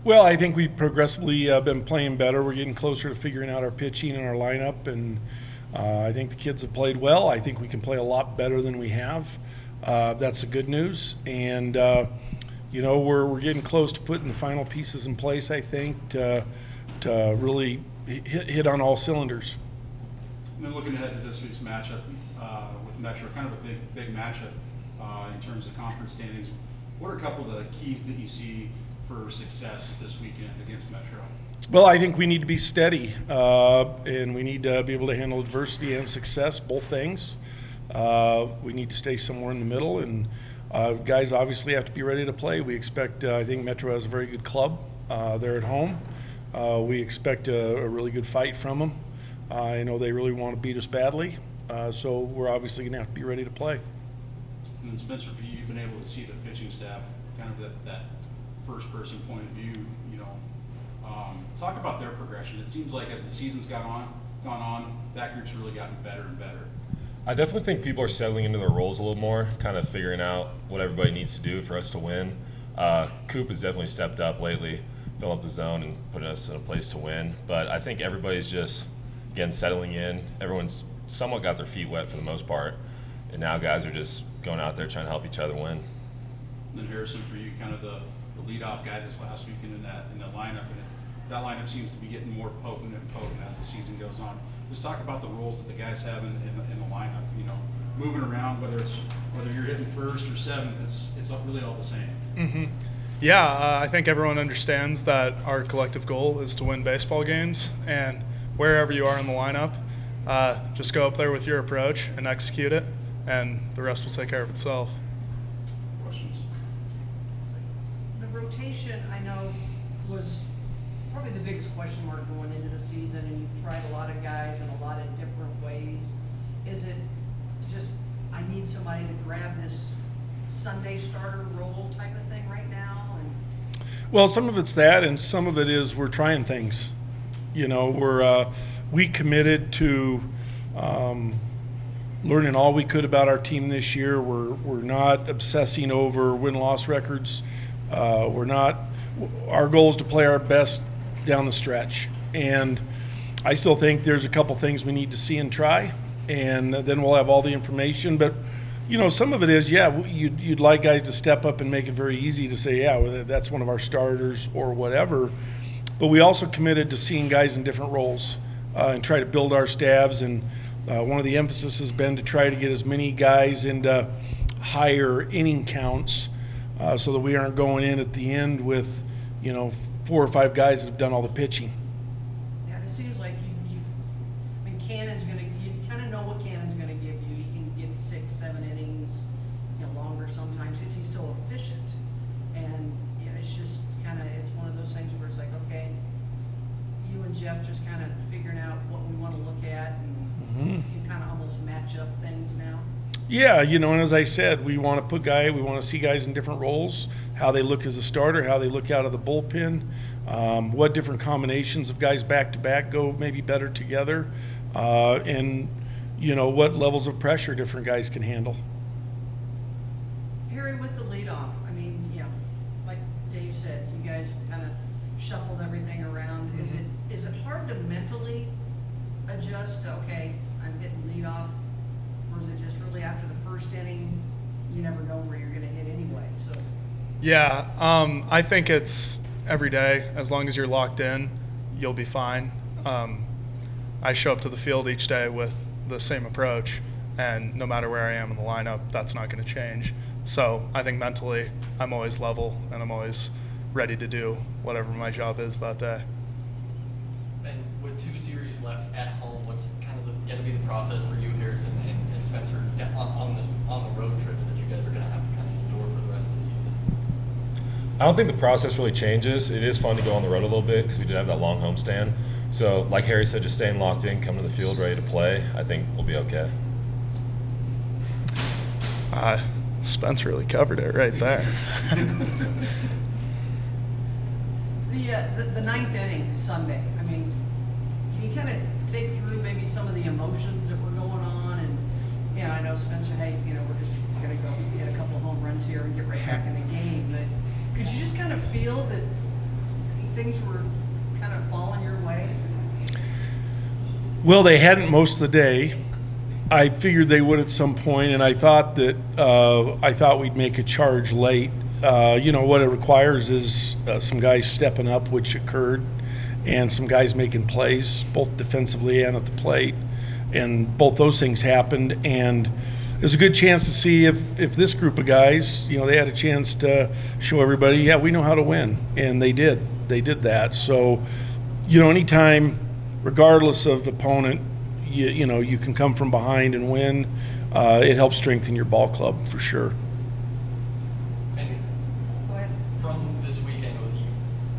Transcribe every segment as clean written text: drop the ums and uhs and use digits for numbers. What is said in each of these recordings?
Well, I think we've progressively been playing better. We're getting closer to figuring out our pitching and our lineup, and I think the kids have played well. I think we can play a lot better than we have. That's the good news. And, we're getting close to putting the final pieces in place, I think, to really hit on all cylinders. And then looking ahead to this week's matchup with Metro, kind of a big matchup in terms of conference standings. What are a couple of the keys that you see for success this weekend against Metro? Well, I think we need to be steady, and we need to be able to handle adversity and success, both things. We need to stay somewhere in the middle, and guys obviously have to be ready to play. We expect, I think Metro has a very good club. They're at home. We expect a really good fight from them. I know they really want to beat us badly, so we're obviously going to have to be ready to play. And then Spencer, for you, you've been able to see the pitching staff, kind of that first-person point of view. Talk about their progression. It seems like as the season's gone on, that group's really gotten better and better. I definitely think people are settling into their roles a little more, kind of figuring out what everybody needs to do for us to win. Coop has definitely stepped up lately, filling up the zone and putting us in a place to win. But I think everybody's just, again, settling in. Everyone's somewhat got their feet wet for the most part, and now guys are just going out there trying to help each other win. And then Harrison, for you, kind of the leadoff guy this last weekend in that lineup, and that lineup seems to be getting more potent and potent as the season goes on. Just talk about the roles that the guys have in the lineup. Moving around, whether you're hitting first or seventh, it's really all the same. Mm-hmm. Yeah, I think everyone understands that our collective goal is to win baseball games, and wherever you are in the lineup, just go up there with your approach and execute it, and the rest will take care of itself. Questions? The rotation, I know, was probably the biggest question mark going into the season, and you've tried a lot of guys in a lot of different ways. Is it just, I need somebody to grab this Sunday starter role type of thing right now? Well, some of it's that, and some of it is we're trying things. We committed to learning all we could about our team this year. We're not obsessing over win-loss records. Our goal is to play our best down the stretch, and I still think there's a couple things we need to see and try, and then we'll have all the information. But some of it is, you'd like guys to step up and make it very easy to say, that's one of our starters or whatever. But we also committed to seeing guys in different roles and try to build our staffs. And one of the emphasis has been to try to get as many guys into higher inning counts so that we aren't going in at the end with 4 or 5 guys that have done all the pitching. Yeah, it seems like Cannon's going to, you kind of know what Cannon's going to give you. He can get 6, 7 innings, longer sometimes because he's so efficient. And it's just kind of, it's one of those things where it's like, okay, you and Jeff just kind of figuring out what we want to look at, and you can kind of almost match up things now. Yeah, and as I said, we want to see guys in different roles, how they look as a starter, how they look out of the bullpen, what different combinations of guys back-to-back go maybe better together, and, what levels of pressure different guys can handle. Harry, with the leadoff, like Dave said, you guys kind of shuffled everything around. Mm-hmm. Is it hard to mentally adjust to, okay, I'm hitting leadoff? Or is it just really after the first inning, you never know where you're going to hit anyway? So. Yeah, I think it's every day. As long as you're locked in, you'll be fine. I show up to the field each day with the same approach, and no matter where I am in the lineup, that's not going to change. So I think mentally, I'm always level, and I'm always ready to do whatever my job is that day. And with 2 series left at home, what's kind of going to be the process for you, Harrison and Spencer, on the road trips that you guys are going to have to kind of endure for the rest of the season? I don't think the process really changes. It is fun to go on the road a little bit because we did have that long homestand. So like Harry said, just staying locked in, coming to the field ready to play, I think we'll be okay. Spence really covered it right there. The 9th inning Sunday, can you kind of take through maybe some of the emotions that were going on? And I know Spencer, hey, we're just going to go get a couple of home runs here and get right back in the game. But could you just kind of feel that, things were kind of falling your way? Well, they hadn't most of the day. I figured they would at some point, and I thought we'd make a charge late. What it requires is some guys stepping up, which occurred, and some guys making plays, both defensively and at the plate. And both those things happened, and there's a good chance to see if this group of guys, they had a chance to show everybody, yeah, we know how to win, and they did. They did that. So, anytime, regardless of opponent, you can come from behind and win. It helps strengthen your ball club for sure. And Go ahead. from this weekend,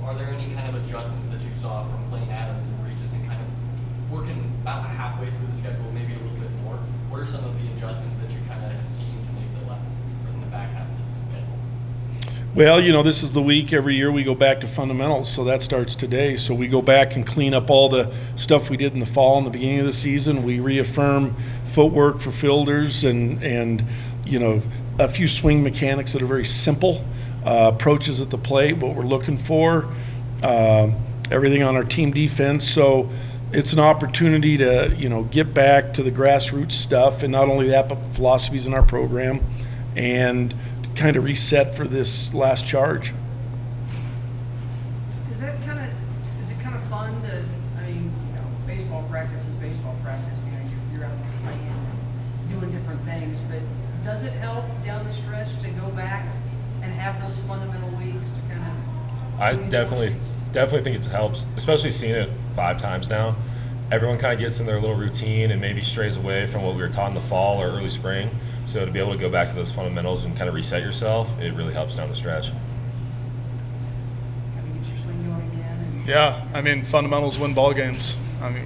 are there any kind of adjustments that you saw from playing Adams and Regis and kind of working about halfway through the schedule, maybe a little bit more? What are some of the adjustments that you kind of have seen to make the left in the back half of this schedule? Well, this is the week every year we go back to fundamentals, so that starts today. So we go back and clean up all the stuff we did in the fall and the beginning of the season. We reaffirm footwork for fielders and a few swing mechanics that are very simple, approaches at the plate, what we're looking for, everything on our team defense. So it's an opportunity to, get back to the grassroots stuff, and not only that, but philosophies in our program, and kind of reset for this last charge. Is it kind of fun to, baseball practice is baseball practice, you're out there playing and doing different things, but does it help down the stretch to go back and have those fundamental weeks to kind of? I definitely think it helps, especially seeing it 5 times now. Everyone kind of gets in their little routine and maybe strays away from what we were taught in the fall or early spring. So to be able to go back to those fundamentals and kind of reset yourself, it really helps down the stretch. Kind of get your swing going again? Yeah, fundamentals win ball games.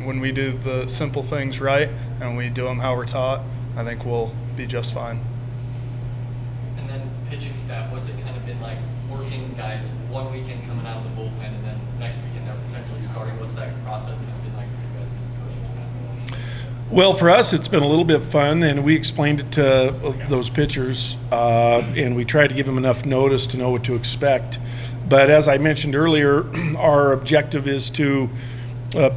When we do the simple things right and we do them how we're taught, I think we'll be just fine. And then pitching staff, what's it kind of been like working guys one weekend coming out of the bullpen and then next weekend they're potentially starting? What's that process kind of been like for you guys as a coaching staff? Well, for us, it's been a little bit fun, and we explained it to those pitchers, and we tried to give them enough notice to know what to expect. But as I mentioned earlier, our objective is to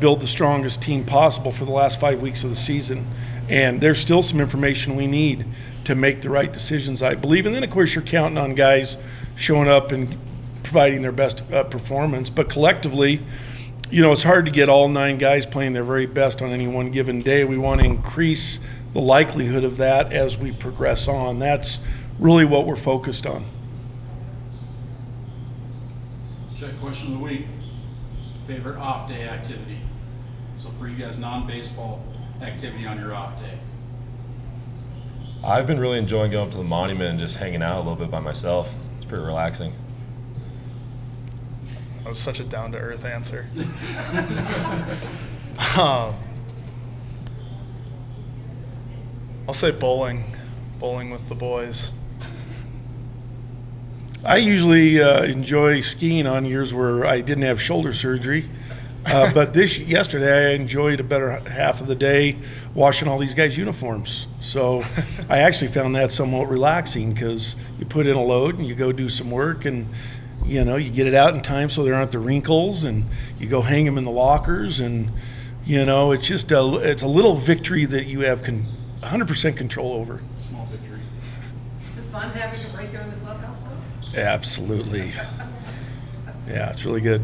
build the strongest team possible for the last 5 weeks of the season. And there's still some information we need to make the right decisions, I believe. And then, of course, you're counting on guys showing up and providing their best performance. But collectively, it's hard to get all 9 guys playing their very best on any one given day. We want to increase the likelihood of that as we progress on. That's really what we're focused on. Check question of the week. Favorite off-day activity? So for you guys, non-baseball activity on your off day. I've been really enjoying going up to the monument and just hanging out a little bit by myself. It's pretty relaxing. That was such a down-to-earth answer. I'll say bowling with the boys. I usually enjoy skiing on years where I didn't have shoulder surgery. But yesterday I enjoyed a better half of the day washing all these guys' uniforms. So I actually found that somewhat relaxing because you put in a load and you go do some work, and you get it out in time so there aren't the wrinkles, and you go hang them in the lockers, and it's just it's a little victory that you have 100% control over. Small victory. Is it fun having it right there in the clubhouse though? Absolutely. Yeah, it's really good.